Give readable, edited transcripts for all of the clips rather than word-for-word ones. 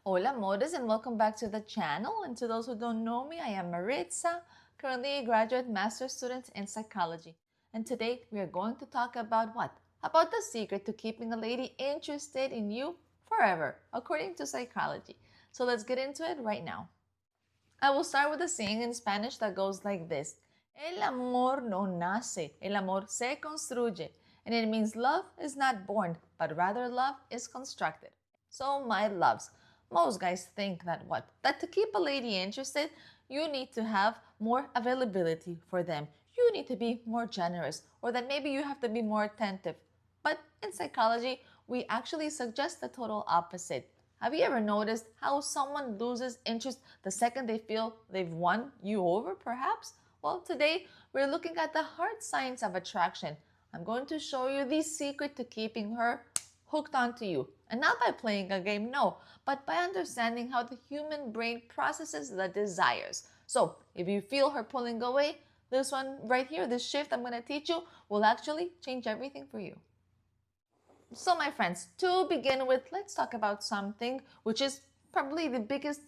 Hola amores, and welcome back to the channel. And to those who don't know me, I am Maritza, currently a graduate master's student in psychology. And today we are going to talk about what? About the secret to keeping a lady interested in you forever, according to psychology. So let's get into it right now. I will start with a saying in Spanish that goes like this. El amor no nace, el amor se construye. And it means love is not born, but rather love is constructed. So my loves, most guys think that what? That to keep a lady interested, you need to have more availability for them. You need to be more generous, or that maybe you have to be more attentive. But in psychology, we actually suggest the total opposite. Have you ever noticed how someone loses interest the second they feel they've won you over, perhaps? Well, today we're looking at the hard science of attraction. I'm going to show you the secret to keeping her hooked onto you. And not by playing a game, no, but by understanding how the human brain processes the desires. So if you feel her pulling away, this one right here, this shift I'm going to teach you will actually change everything for you. So my friends, to begin with, let's talk about something which is probably the biggest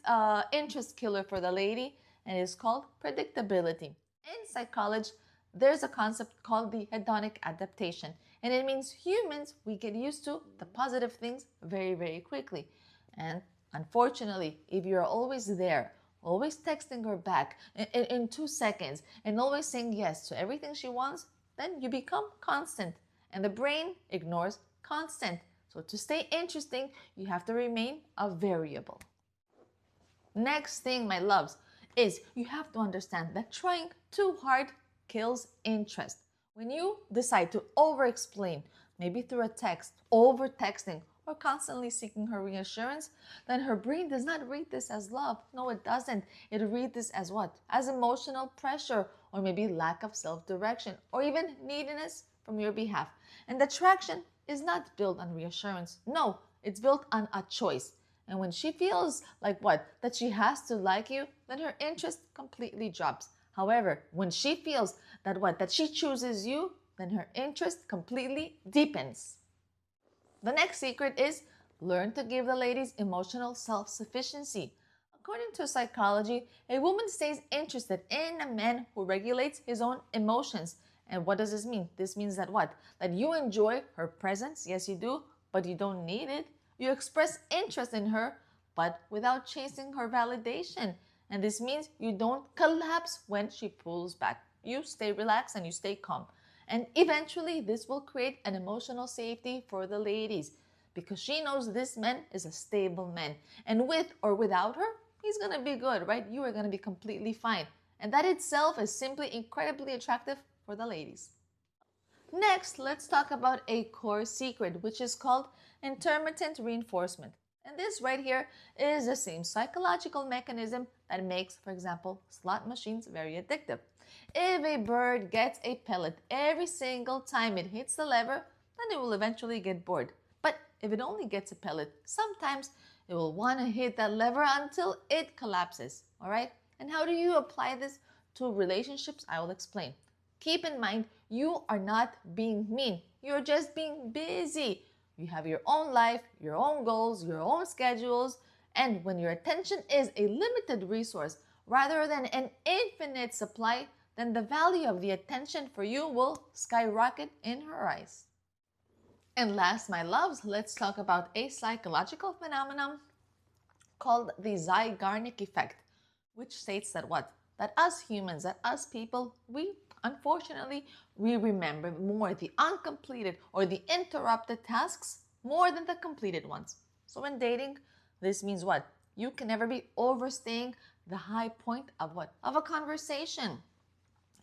interest killer for the lady, and it's called predictability. In psychology, there's a concept called the hedonic adaptation, and it means humans, we get used to the positive things very, very quickly. And unfortunately, if you're always there, always texting her back in 2 seconds, and always saying yes to everything she wants, then you become constant, and the brain ignores constant. So to stay interesting, you have to remain a variable. Next thing, my loves, is you have to understand that trying too hard kills interest. When you decide to over-explain, maybe through a text, over-texting, or constantly seeking her reassurance, then her brain does not read this as love. No, it doesn't. It reads this as what? As emotional pressure, or maybe lack of self-direction, or even neediness from your behalf. And attraction is not built on reassurance. No, it's built on a choice. And when she feels like what? That she has to like you, then her interest completely drops. However, when she feels that what? That she chooses you, then her interest completely deepens. The next secret is learn to give the ladies emotional self-sufficiency. According to psychology, a woman stays interested in a man who regulates his own emotions. And what does this mean? This means that what? That you enjoy her presence, yes you do, but you don't need it. You express interest in her, but without chasing her validation. And this means you don't collapse when she pulls back. You stay relaxed and you stay calm. And eventually this will create an emotional safety for the ladies because she knows this man is a stable man. And with or without her, he's going to be good, right? You are going to be completely fine. And that itself is simply incredibly attractive for the ladies. Next, let's talk about a core secret, which is called intermittent reinforcement. And this right here is the same psychological mechanism that makes, for example, slot machines very addictive. If a bird gets a pellet every single time it hits the lever, then it will eventually get bored. But if it only gets a pellet, sometimes it will want to hit that lever until it collapses, all right? And how do you apply this to relationships? I will explain. Keep in mind, you are not being mean. You're just being busy. You have your own life, your own goals, your own schedules. And when your attention is a limited resource rather than an infinite supply, then the value of the attention for you will skyrocket in her eyes. And last, my loves, let's talk about a psychological phenomenon called the Zeigarnik effect, which states that what? That us humans, that us people, unfortunately, we remember more the uncompleted or the interrupted tasks more than the completed ones. So in dating, this means what? You can never be overstaying the high point of what? Of a conversation.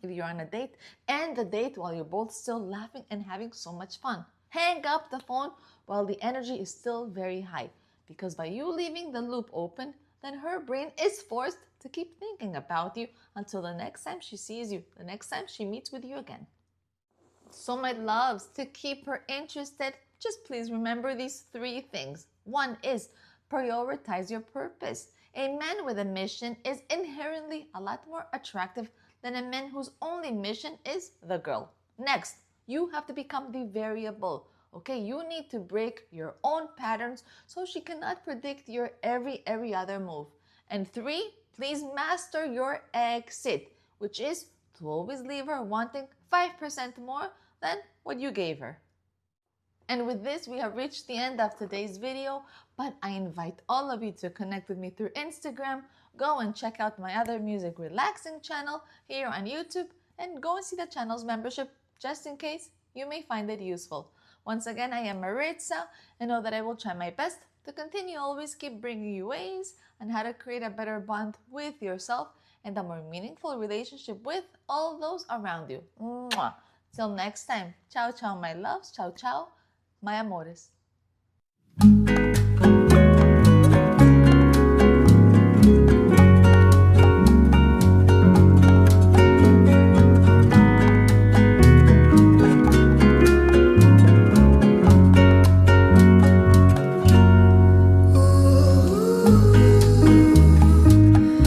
If you're on a date, end the date while you're both still laughing and having so much fun. Hang up the phone while the energy is still very high. Because by you leaving the loop open, then her brain is forced to keep thinking about you until the next time she sees you, the next time she meets with you again. So my loves, to keep her interested, just please remember these 3 things. 1 is prioritize your purpose. A man with a mission is inherently a lot more attractive than a man whose only mission is the girl. Next, you have to become the variable. Okay, you need to break your own patterns so she cannot predict your every other move. And 3, please master your exit, which is to always leave her wanting 5% more than what you gave her. And with this, we have reached the end of today's video, but I invite all of you to connect with me through Instagram. Go and check out my other music relaxing channel here on YouTube, and go and see the channel's membership just in case you may find it useful. Once again, I am Maritza, and know that I will try my best to continue always keep bringing you ways on how to create a better bond with yourself and a more meaningful relationship with all those around you. Mwah. Till next time, ciao ciao my loves, ciao ciao my amores.